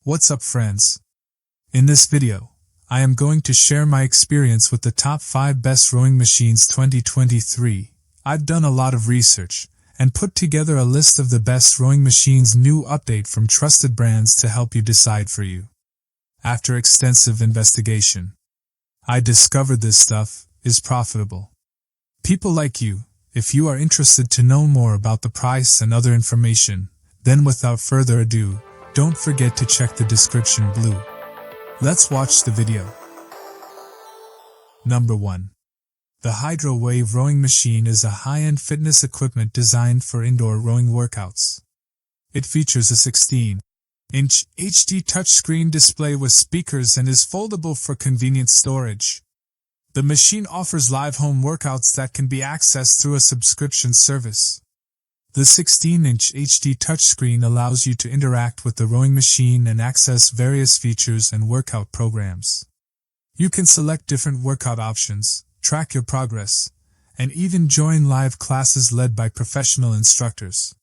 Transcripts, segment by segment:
What's up, friends? In this video, I am going to share my experience with the top 5 best rowing machines 2023. I've done a lot of research and put together a list of the best rowing machines new update from trusted brands to help you decide for you. After extensive investigation, I discovered this stuff is profitable. People like you, if you are interested to know more about the price and other information, then without further ado, don't forget to check the description below. Let's watch the video. Number 1. The Hydrow Wave Rowing Machine is a high-end fitness equipment designed for indoor rowing workouts. It features a 16-inch HD touchscreen display with speakers and is foldable for convenient storage. The machine offers live home workouts that can be accessed through a subscription service. The 16-inch HD touchscreen allows you to interact with the rowing machine and access various features and workout programs. You can select different workout options, track your progress, and even join live classes led by professional instructors.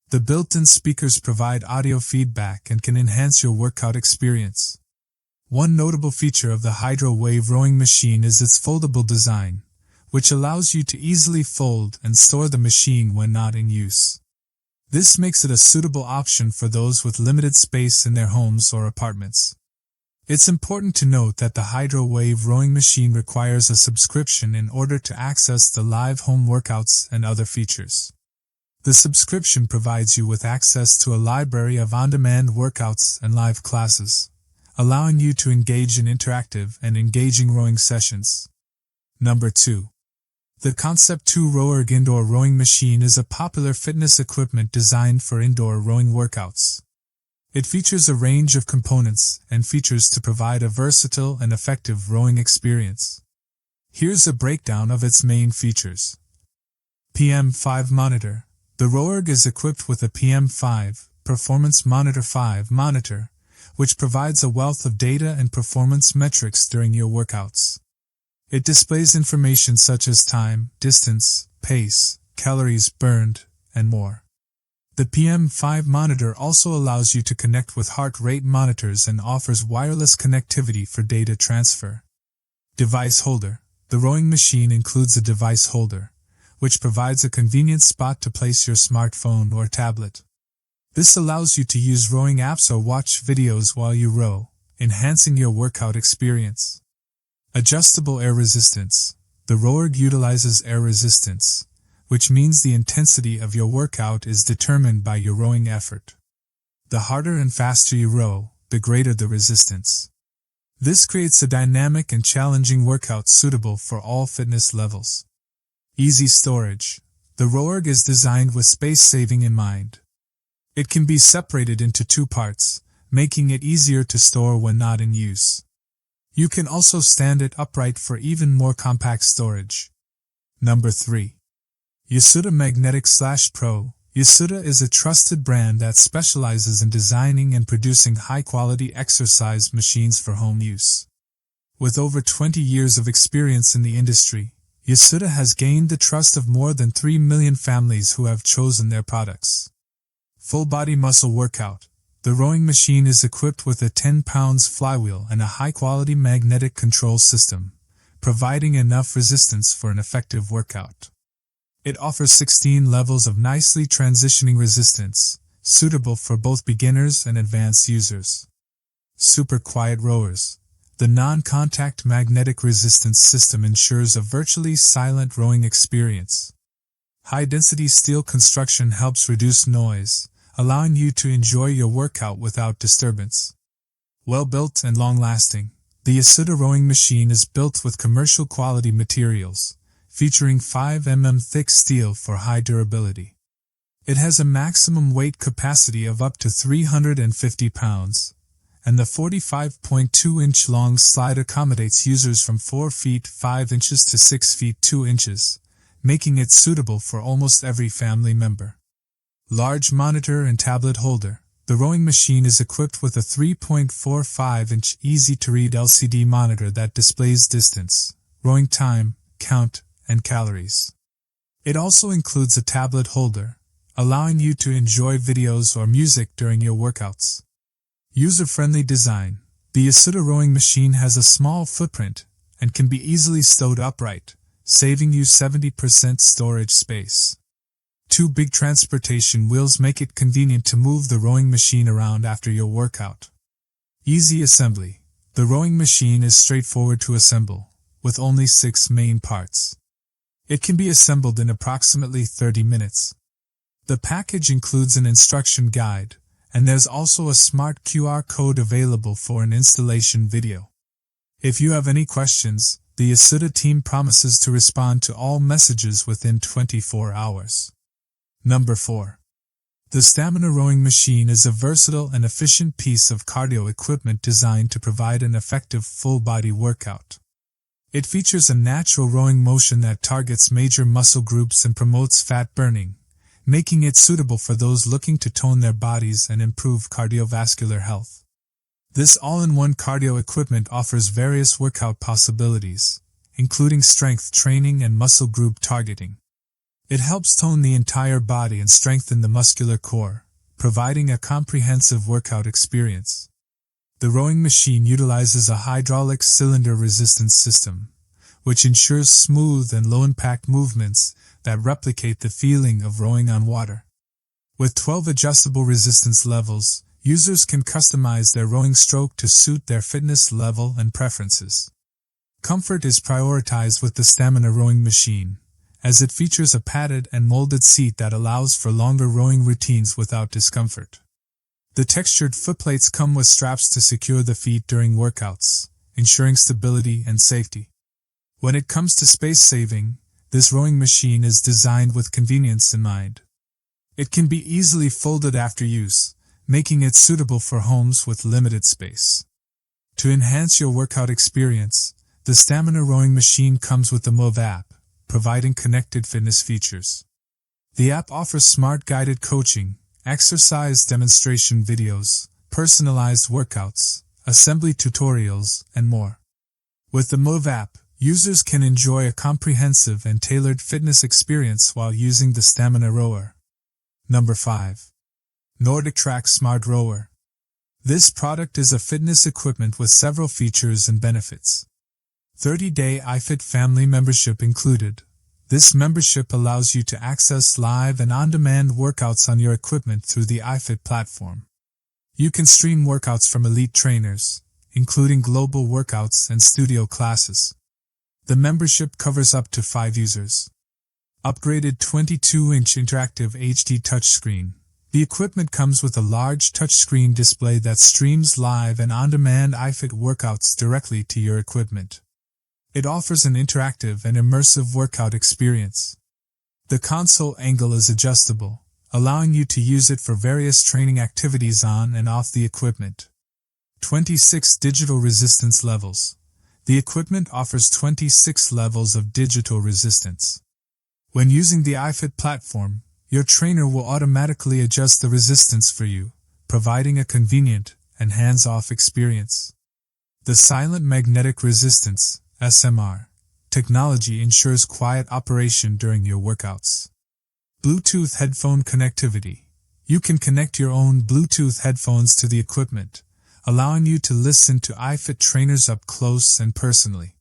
The built-in speakers provide audio feedback and can enhance your workout experience. One notable feature of the Hydrow Wave rowing machine is its foldable design, which allows you to easily fold and store the machine when not in use. This makes it a suitable option for those with limited space in their homes or apartments. It's important to note that the Hydrow Wave rowing machine requires a subscription in order to access the live home workouts and other features. The subscription provides you with access to a library of on-demand workouts and live classes, allowing you to engage in interactive and engaging rowing sessions. Number 2. The Concept2 Rowerg Indoor Rowing Machine is a popular fitness equipment designed for indoor rowing workouts. It features a range of components and features to provide a versatile and effective rowing experience. Here's a breakdown of its main features. PM5 Monitor. The Rowerg is equipped with a PM5 Performance Monitor 5 monitor, which provides a wealth of data and performance metrics during your workouts. It displays information such as time, distance, pace, calories burned, and more. The PM5 monitor also allows you to connect with heart rate monitors and offers wireless connectivity for data transfer. Device Holder. The rowing machine includes a device holder, which provides a convenient spot to place your smartphone or tablet. This allows you to use rowing apps or watch videos while you row, enhancing your workout experience. Adjustable Air Resistance. The Rowerg utilizes air resistance, which means the intensity of your workout is determined by your rowing effort. The harder and faster you row, the greater the resistance. This creates a dynamic and challenging workout suitable for all fitness levels. Easy Storage. The Rowerg is designed with space saving in mind. It can be separated into 2 parts, making it easier to store when not in use. You can also stand it upright for even more compact storage. Number 3. Yasuda Magnetic /Pro. Yasuda is a trusted brand that specializes in designing and producing high-quality exercise machines for home use. With over 20 years of experience in the industry, Yasuda has gained the trust of more than 3 million families who have chosen their products. Full Body Muscle Workout. The rowing machine is equipped with a 10 pounds flywheel and a high-quality magnetic control system, providing enough resistance for an effective workout. It offers 16 levels of nicely transitioning resistance, suitable for both beginners and advanced users. Super Quiet Rowers. The non-contact magnetic resistance system ensures a virtually silent rowing experience. High-density steel construction helps reduce noise, allowing you to enjoy your workout without disturbance. Well-built and long-lasting, the Yasuda rowing machine is built with commercial quality materials, featuring 5 mm thick steel for high durability. It has a maximum weight capacity of up to 350 pounds, and the 45.2-inch long slide accommodates users from 4 feet 5 inches to 6 feet 2 inches, making it suitable for almost every family member. Large monitor and tablet holder. The rowing machine is equipped with a 3.45-inch easy-to-read LCD monitor that displays distance, rowing time, count, and calories. It also includes a tablet holder, allowing you to enjoy videos or music during your workouts. User-friendly design. The Yasuda rowing machine has a small footprint and can be easily stowed upright, saving you 70% storage space. 2 big transportation wheels make it convenient to move the rowing machine around after your workout. Easy assembly. The rowing machine is straightforward to assemble, with only 6 main parts. It can be assembled in approximately 30 minutes. The package includes an instruction guide, and there's also a smart QR code available for an installation video. If you have any questions, the Yasuda team promises to respond to all messages within 24 hours. Number 4. The Stamina Rowing Machine is a versatile and efficient piece of cardio equipment designed to provide an effective full-body workout. It features a natural rowing motion that targets major muscle groups and promotes fat burning, making it suitable for those looking to tone their bodies and improve cardiovascular health. This all-in-one cardio equipment offers various workout possibilities, including strength training and muscle group targeting. It helps tone the entire body and strengthen the muscular core, providing a comprehensive workout experience. The rowing machine utilizes a hydraulic cylinder resistance system, which ensures smooth and low-impact movements that replicate the feeling of rowing on water. With 12 adjustable resistance levels, users can customize their rowing stroke to suit their fitness level and preferences. Comfort is prioritized with the Stamina Rowing Machine, as it features a padded and molded seat that allows for longer rowing routines without discomfort. The textured footplates come with straps to secure the feet during workouts, ensuring stability and safety. When it comes to space saving, this rowing machine is designed with convenience in mind. It can be easily folded after use, making it suitable for homes with limited space. To enhance your workout experience, the Stamina Rowing Machine comes with the Move app, providing connected fitness features. The app offers smart guided coaching, exercise demonstration videos, personalized workouts, assembly tutorials, and more. With the Move app, users can enjoy a comprehensive and tailored fitness experience while using the Stamina Rower. Number 5. Nordic Track Smart Rower. This product is a fitness equipment with several features and benefits. 30-day iFit family membership included. This membership allows you to access live and on-demand workouts on your equipment through the iFit platform. You can stream workouts from elite trainers, including global workouts and studio classes. The membership covers up to 5 users. Upgraded 22-inch interactive HD touchscreen. The equipment comes with a large touchscreen display that streams live and on-demand iFit workouts directly to your equipment. It offers an interactive and immersive workout experience. The console angle is adjustable, allowing you to use it for various training activities on and off the equipment. 26 digital resistance levels. The equipment offers 26 levels of digital resistance. When using the iFit platform, your trainer will automatically adjust the resistance for you, providing a convenient and hands-off experience. The Silent Magnetic Resistance (SMR) technology ensures quiet operation during your workouts. Bluetooth headphone connectivity. You can connect your own Bluetooth headphones to the equipment, allowing you to listen to iFit trainers up close and personally.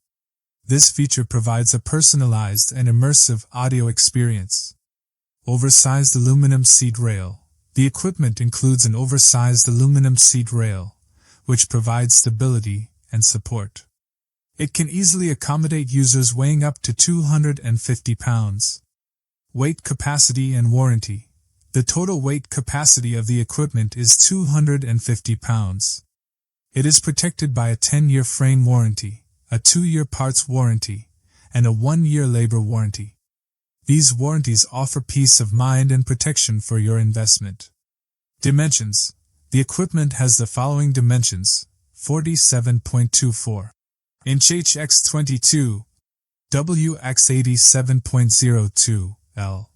This feature provides a personalized and immersive audio experience. Oversized aluminum seat rail. The equipment includes an oversized aluminum seat rail, which provides stability and support. It can easily accommodate users weighing up to 250 pounds. Weight capacity and warranty. The total weight capacity of the equipment is 250 pounds. It is protected by a 10-year frame warranty, a 2-year parts warranty, and a 1-year labor warranty. These warranties offer peace of mind and protection for your investment. Dimensions. The equipment has the following dimensions: 47.24 inch HX22, WX87.02 L.